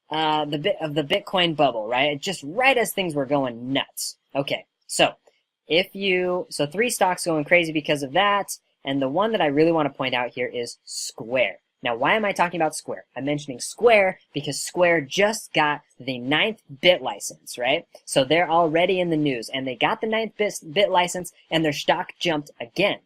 the bit of the Bitcoin bubble, right? Just right as things were going nuts. Okay, so so 3 stocks going crazy because of that, and the one that I really want to point out here is Square. Now, why am I talking about Square? I'm mentioning Square because Square just got the 9th bit license, right? So they're already in the news, and they got the 9th bit license, and their stock jumped again.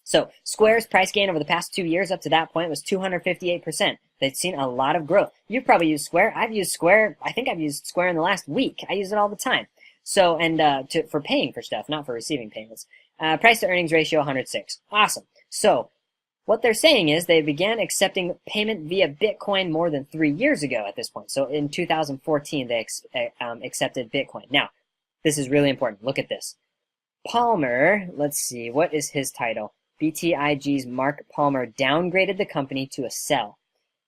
So Square's price gain over the past 2 years up to that point was 258%. They've seen a lot of growth. You've probably used Square. I've used Square. I think I've used Square in the last week. I use it all the time. So, and for paying for stuff, not for receiving payments. Price to earnings ratio 106. Awesome. So, what they're saying is they began accepting payment via Bitcoin more than 3 years ago at this point. So in 2014, they accepted Bitcoin. Now, this is really important. Look at this. Palmer, let's see, what is his title? BTIG's Mark Palmer downgraded the company to a sell.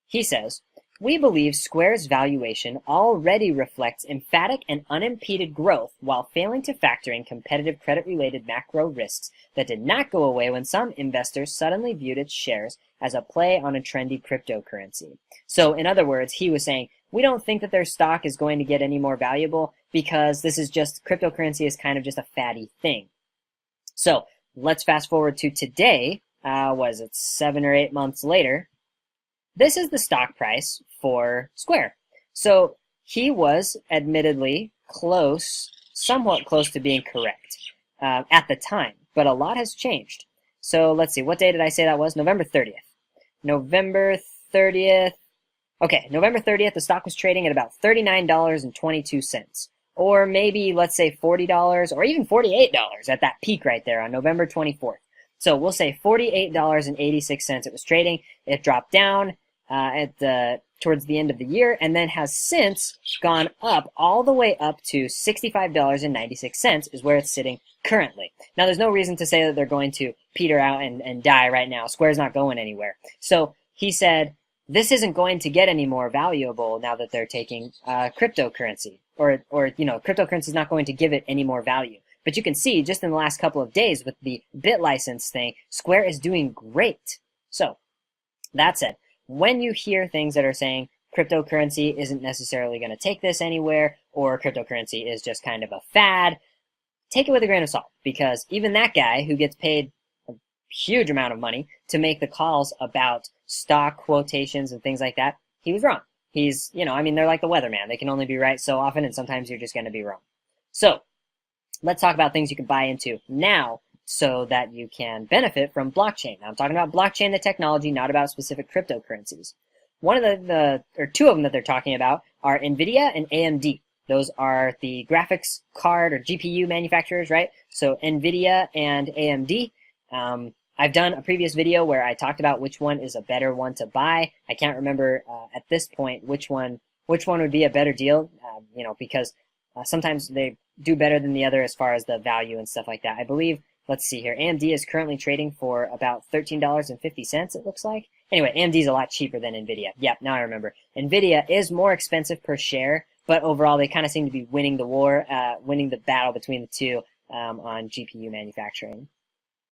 He says, "We believe Square's valuation already reflects emphatic and unimpeded growth while failing to factor in competitive credit-related macro risks that did not go away when some investors suddenly viewed its shares as a play on a trendy cryptocurrency." So, in other words, he was saying, we don't think that their stock is going to get any more valuable because this is just, cryptocurrency is kind of just a fatty thing. So, let's fast forward to today. Was it 7 or 8 months later? This is the stock price for Square. So he was admittedly close, somewhat close to being correct at the time, but a lot has changed. So let's see, what day did I say that was? November 30th. November 30th. Okay, November 30th, the stock was trading at about $39.22. Or maybe, let's say $40 or even $48 at that peak right there on November 24th. So we'll say $48.86 it was trading. It dropped down towards the end of the year and then has since gone up all the way up to $65.96 is where it's sitting currently. Now, there's no reason to say that they're going to peter out and die right now. Square's not going anywhere. So he said, this isn't going to get any more valuable now that they're taking cryptocurrency. Or cryptocurrency is not going to give it any more value. But you can see just in the last couple of days with the bit license thing, Square is doing great. So, that said, when you hear things that are saying cryptocurrency isn't necessarily going to take this anywhere, or cryptocurrency is just kind of a fad, take it with a grain of salt. Because even that guy who gets paid a huge amount of money to make the calls about stock quotations and things like that, he was wrong. He's, they're like the weatherman. They can only be right so often, and sometimes you're just going to be wrong. So, let's talk about things you can buy into now so that you can benefit from blockchain. Now, I'm talking about blockchain, the technology, not about specific cryptocurrencies. One of or two of them that they're talking about are NVIDIA and AMD. Those are the graphics card or GPU manufacturers, right? So NVIDIA and AMD. I've done a previous video where I talked about which one is a better one to buy. I can't remember at this point which one would be a better deal, because sometimes they do better than the other as far as the value and stuff like that. I believe, let's see here, AMD is currently trading for about $13.50, it looks like. Anyway, AMD is a lot cheaper than NVIDIA. Yep, now I remember. NVIDIA is more expensive per share, but overall they kind of seem to be winning the war, winning the battle between the two on GPU manufacturing.